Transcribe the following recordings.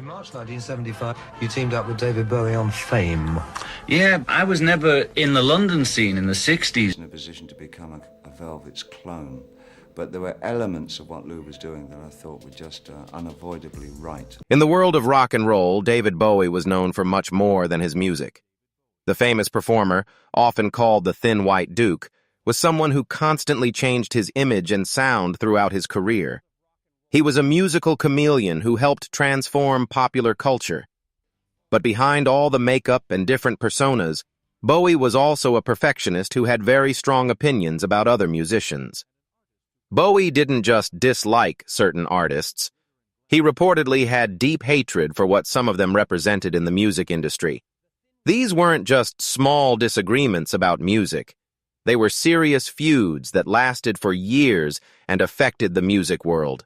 March 1975, you teamed up with David Bowie on Fame. Yeah, I was never in the London scene in the 60s. In a position to become a Velvet's clone. But there were elements of what Lou was doing that I thought were just unavoidably right. In the world of rock and roll, David Bowie was known for much more than his music. The famous performer, often called the Thin White Duke, was someone who constantly changed his image and sound throughout his career. He was a musical chameleon who helped transform popular culture. But behind all the makeup and different personas, Bowie was also a perfectionist who had very strong opinions about other musicians. Bowie didn't just dislike certain artists. He reportedly had deep hatred for what some of them represented in the music industry. These weren't just small disagreements about music. They were serious feuds that lasted for years and affected the music world.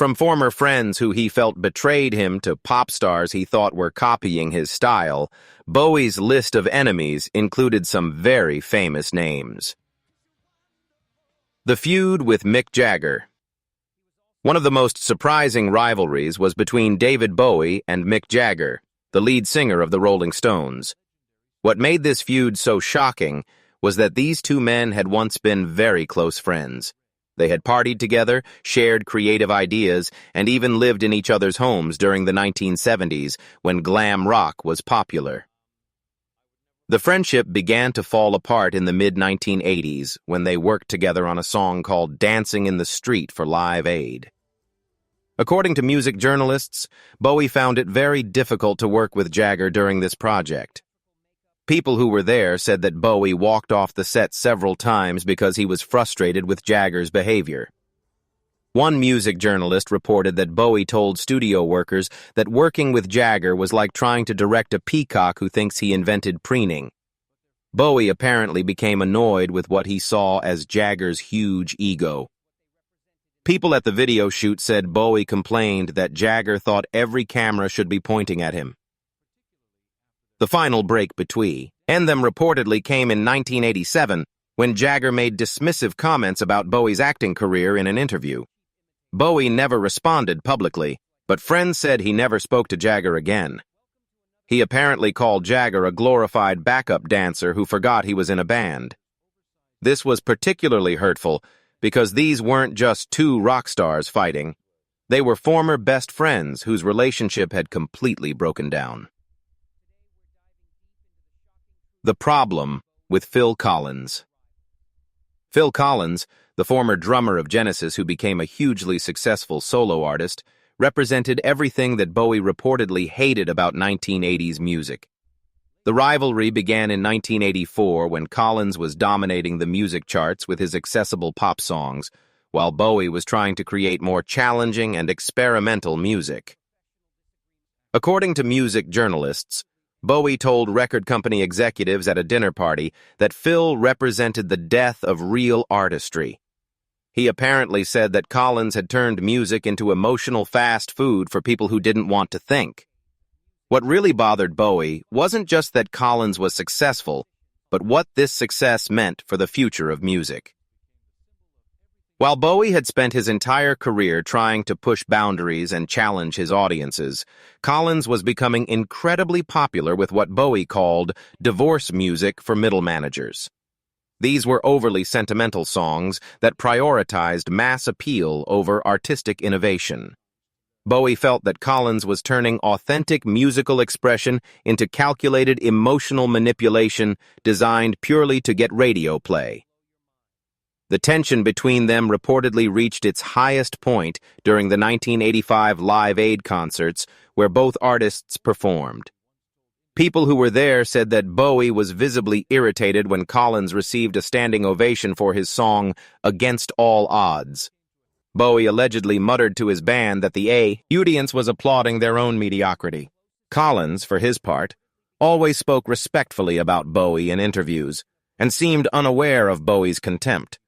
From former friends who he felt betrayed him to pop stars he thought were copying his style, Bowie's list of enemies included some very famous names. The feud with Mick Jagger. One of the most surprising rivalries was between David Bowie and Mick Jagger, the lead singer of the Rolling Stones. What made this feud so shocking was that these two men had once been very close friends. They had partied together, shared creative ideas, and even lived in each other's homes during the 1970s when glam rock was popular. The friendship began to fall apart in the mid-1980s when they worked together on a song called Dancing in the Street for Live Aid. According to music journalists, Bowie found it very difficult to work with Jagger during this project. People who were there said that Bowie walked off the set several times because he was frustrated with Jagger's behavior. One music journalist reported that Bowie told studio workers that working with Jagger was like trying to direct a peacock who thinks he invented preening. Bowie apparently became annoyed with what he saw as Jagger's huge ego. People at the video shoot said Bowie complained that Jagger thought every camera should be pointing at him. The final break between them reportedly came in 1987 when Jagger made dismissive comments about Bowie's acting career in an interview. Bowie never responded publicly, but friends said he never spoke to Jagger again. He apparently called Jagger a glorified backup dancer who forgot he was in a band. This was particularly hurtful because these weren't just two rock stars fighting. They were former best friends whose relationship had completely broken down. The problem with Phil Collins. Phil Collins, the former drummer of Genesis who became a hugely successful solo artist, represented everything that Bowie reportedly hated about 1980s music. The rivalry began in 1984 when Collins was dominating the music charts with his accessible pop songs, while Bowie was trying to create more challenging and experimental music. According to music journalists, Bowie told record company executives at a dinner party that Phil represented the death of real artistry. He apparently said that Collins had turned music into emotional fast food for people who didn't want to think. What really bothered Bowie wasn't just that Collins was successful, but what this success meant for the future of music. While Bowie had spent his entire career trying to push boundaries and challenge his audiences, Collins was becoming incredibly popular with what Bowie called divorce music for middle managers. These were overly sentimental songs that prioritized mass appeal over artistic innovation. Bowie felt that Collins was turning authentic musical expression into calculated emotional manipulation designed purely to get radio play. The tension between them reportedly reached its highest point during the 1985 Live Aid concerts where both artists performed. People who were there said that Bowie was visibly irritated when Collins received a standing ovation for his song Against All Odds. Bowie allegedly muttered to his band that the audience was applauding their own mediocrity. Collins, for his part, always spoke respectfully about Bowie in interviews and seemed unaware of Bowie's contempt.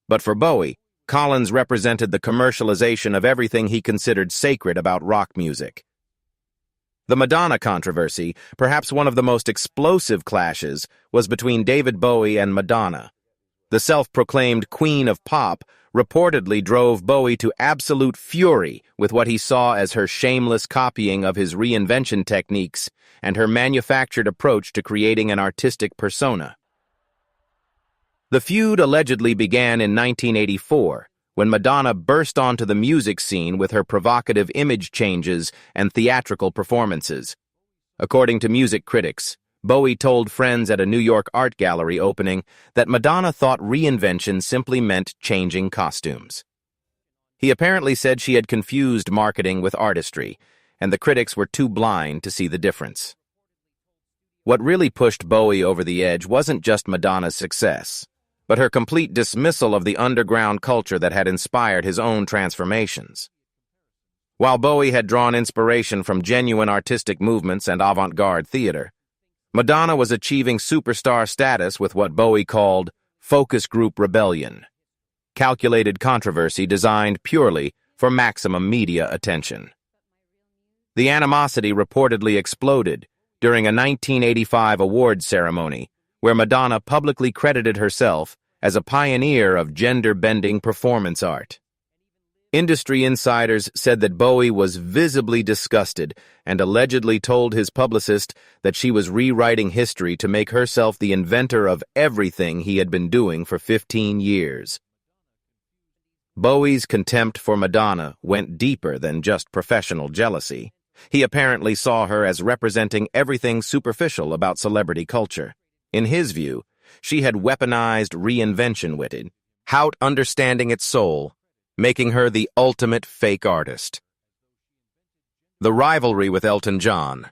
But for Bowie, Collins represented the commercialization of everything he considered sacred about rock music. The Madonna controversy, perhaps one of the most explosive clashes, was between David Bowie and Madonna. The self-proclaimed queen of pop reportedly drove Bowie to absolute fury with what he saw as her shameless copying of his reinvention techniques and her manufactured approach to creating an artistic persona. The feud allegedly began in 1984, when Madonna burst onto the music scene with her provocative image changes and theatrical performances. According to music critics, Bowie told friends at a New York art gallery opening that Madonna thought reinvention simply meant changing costumes. He apparently said she had confused marketing with artistry, and the critics were too blind to see the difference. What really pushed Bowie over the edge wasn't just Madonna's success, but her complete dismissal of the underground culture that had inspired his own transformations. While Bowie had drawn inspiration from genuine artistic movements and avant-garde theater, Madonna was achieving superstar status with what Bowie called focus group rebellion, calculated controversy designed purely for maximum media attention. The animosity reportedly exploded during a 1985 awards ceremony where Madonna publicly credited herself as a pioneer of gender-bending performance art. Industry insiders said that Bowie was visibly disgusted and allegedly told his publicist that she was rewriting history to make herself the inventor of everything he had been doing for 15 years. Bowie's contempt for Madonna went deeper than just professional jealousy. He apparently saw her as representing everything superficial about celebrity culture. In his view, she had weaponized reinvention without understanding its soul, making her the ultimate fake artist. The rivalry with Elton John.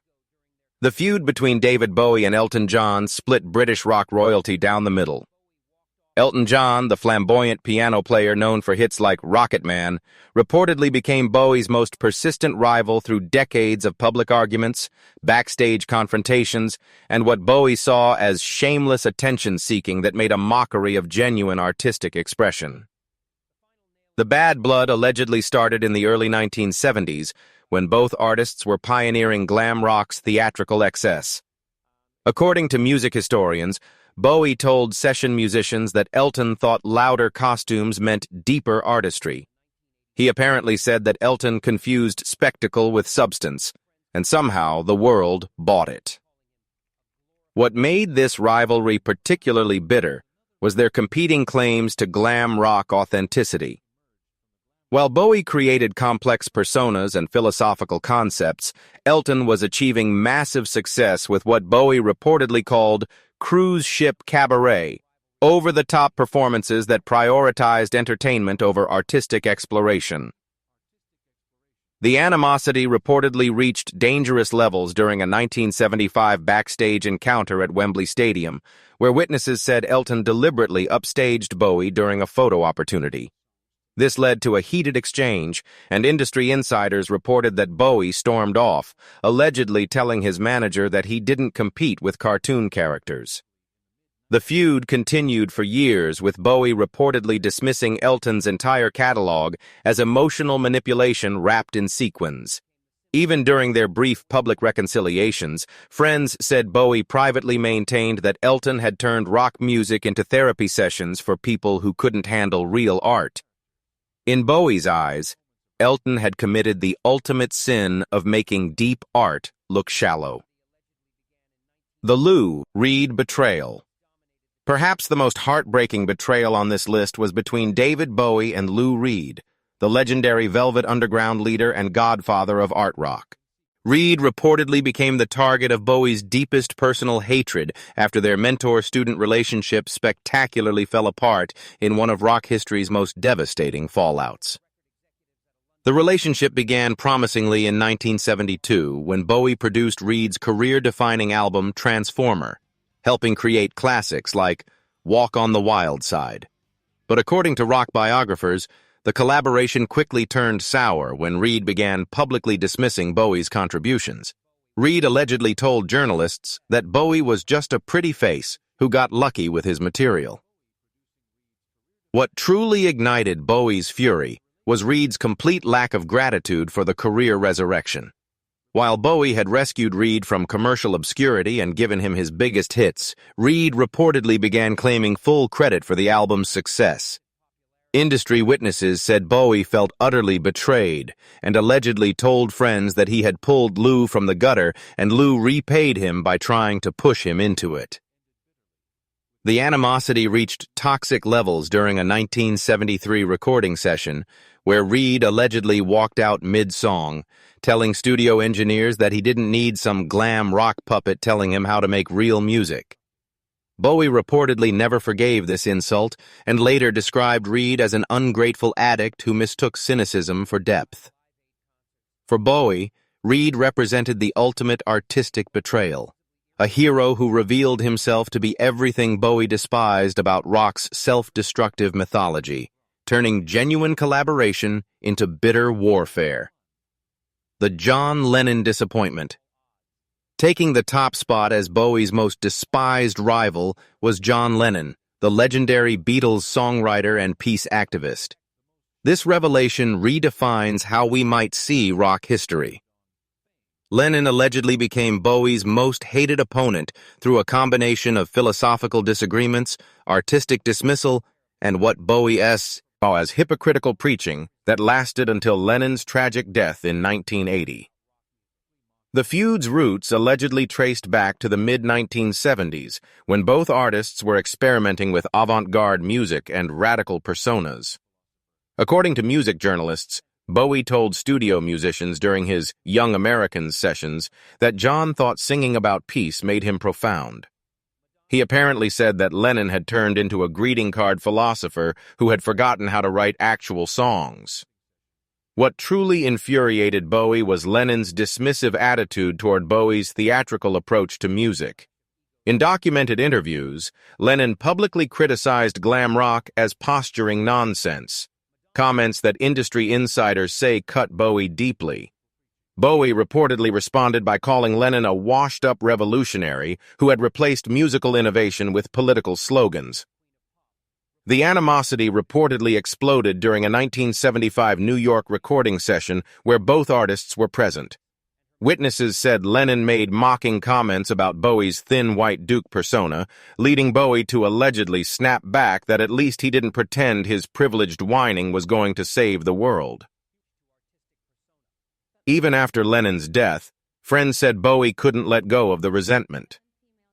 The feud between David Bowie and Elton John split British rock royalty down the middle. Elton John, the flamboyant piano player known for hits like Rocket Man, reportedly became Bowie's most persistent rival through decades of public arguments, backstage confrontations, and what Bowie saw as shameless attention-seeking that made a mockery of genuine artistic expression. The bad blood allegedly started in the early 1970s, when both artists were pioneering glam rock's theatrical excess. According to music historians, Bowie told session musicians that Elton thought louder costumes meant deeper artistry. He apparently said that Elton confused spectacle with substance, and somehow the world bought it. What made this rivalry particularly bitter was their competing claims to glam rock authenticity. While Bowie created complex personas and philosophical concepts, Elton was achieving massive success with what Bowie reportedly called cruise ship cabaret, over-the-top performances that prioritized entertainment over artistic exploration. The animosity reportedly reached dangerous levels during a 1975 backstage encounter at Wembley Stadium, where witnesses said Elton deliberately upstaged Bowie during a photo opportunity. This led to a heated exchange, and industry insiders reported that Bowie stormed off, allegedly telling his manager that he didn't compete with cartoon characters. The feud continued for years, with Bowie reportedly dismissing Elton's entire catalog as emotional manipulation wrapped in sequins. Even during their brief public reconciliations, friends said Bowie privately maintained that Elton had turned rock music into therapy sessions for people who couldn't handle real art. In Bowie's eyes, Elton had committed the ultimate sin of making deep art look shallow. The Lou Reed betrayal. Perhaps the most heartbreaking betrayal on this list was between David Bowie and Lou Reed, the legendary Velvet Underground leader and godfather of art rock. Reed reportedly became the target of Bowie's deepest personal hatred after their mentor-student relationship spectacularly fell apart in one of rock history's most devastating fallouts. The relationship began promisingly in 1972 when Bowie produced Reed's career-defining album Transformer, helping create classics like Walk on the Wild Side. But according to rock biographers, the collaboration quickly turned sour when Reed began publicly dismissing Bowie's contributions. Reed allegedly told journalists that Bowie was just a pretty face who got lucky with his material. What truly ignited Bowie's fury was Reed's complete lack of gratitude for the career resurrection. While Bowie had rescued Reed from commercial obscurity and given him his biggest hits, Reed reportedly began claiming full credit for the album's success. Industry witnesses said Bowie felt utterly betrayed and allegedly told friends that he had pulled Lou from the gutter and Lou repaid him by trying to push him into it. The animosity reached toxic levels during a 1973 recording session where Reed allegedly walked out mid-song, telling studio engineers that he didn't need some glam rock puppet telling him how to make real music. Bowie reportedly never forgave this insult and later described Reed as an ungrateful addict who mistook cynicism for depth. For Bowie, Reed represented the ultimate artistic betrayal, a hero who revealed himself to be everything Bowie despised about rock's self-destructive mythology, turning genuine collaboration into bitter warfare. The John Lennon disappointment. Taking the top spot as Bowie's most despised rival was John Lennon, the legendary Beatles songwriter and peace activist. This revelation redefines how we might see rock history. Lennon allegedly became Bowie's most hated opponent through a combination of philosophical disagreements, artistic dismissal, and what Bowie saw as hypocritical preaching that lasted until Lennon's tragic death in 1980. The feud's roots allegedly traced back to the mid-1970s, when both artists were experimenting with avant-garde music and radical personas. According to music journalists, Bowie told studio musicians during his Young Americans sessions that John thought singing about peace made him profound. He apparently said that Lennon had turned into a greeting card philosopher who had forgotten how to write actual songs. What truly infuriated Bowie was Lennon's dismissive attitude toward Bowie's theatrical approach to music. In documented interviews, Lennon publicly criticized glam rock as posturing nonsense, comments that industry insiders say cut Bowie deeply. Bowie reportedly responded by calling Lennon a washed-up revolutionary who had replaced musical innovation with political slogans. The animosity reportedly exploded during a 1975 New York recording session where both artists were present. Witnesses said Lennon made mocking comments about Bowie's thin white Duke persona, leading Bowie to allegedly snap back that at least he didn't pretend his privileged whining was going to save the world. Even after Lennon's death, friends said Bowie couldn't let go of the resentment.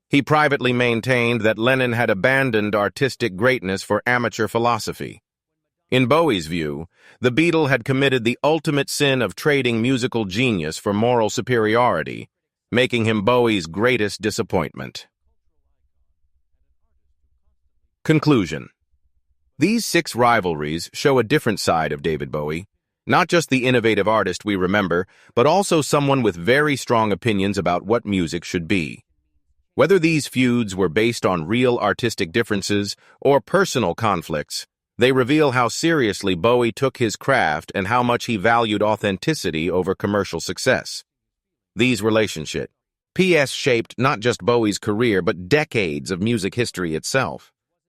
He privately maintained that Lennon had abandoned artistic greatness for amateur philosophy. In Bowie's view, the Beatle had committed the ultimate sin of trading musical genius for moral superiority, making him Bowie's greatest disappointment. Conclusion. These 6 rivalries show a different side of David Bowie, not just the innovative artist we remember, but also someone with very strong opinions about what music should be. Whether these feuds were based on real artistic differences or personal conflicts, they reveal how seriously Bowie took his craft and how much he valued authenticity over commercial success. These relationships shaped not just Bowie's career but decades of music history itself.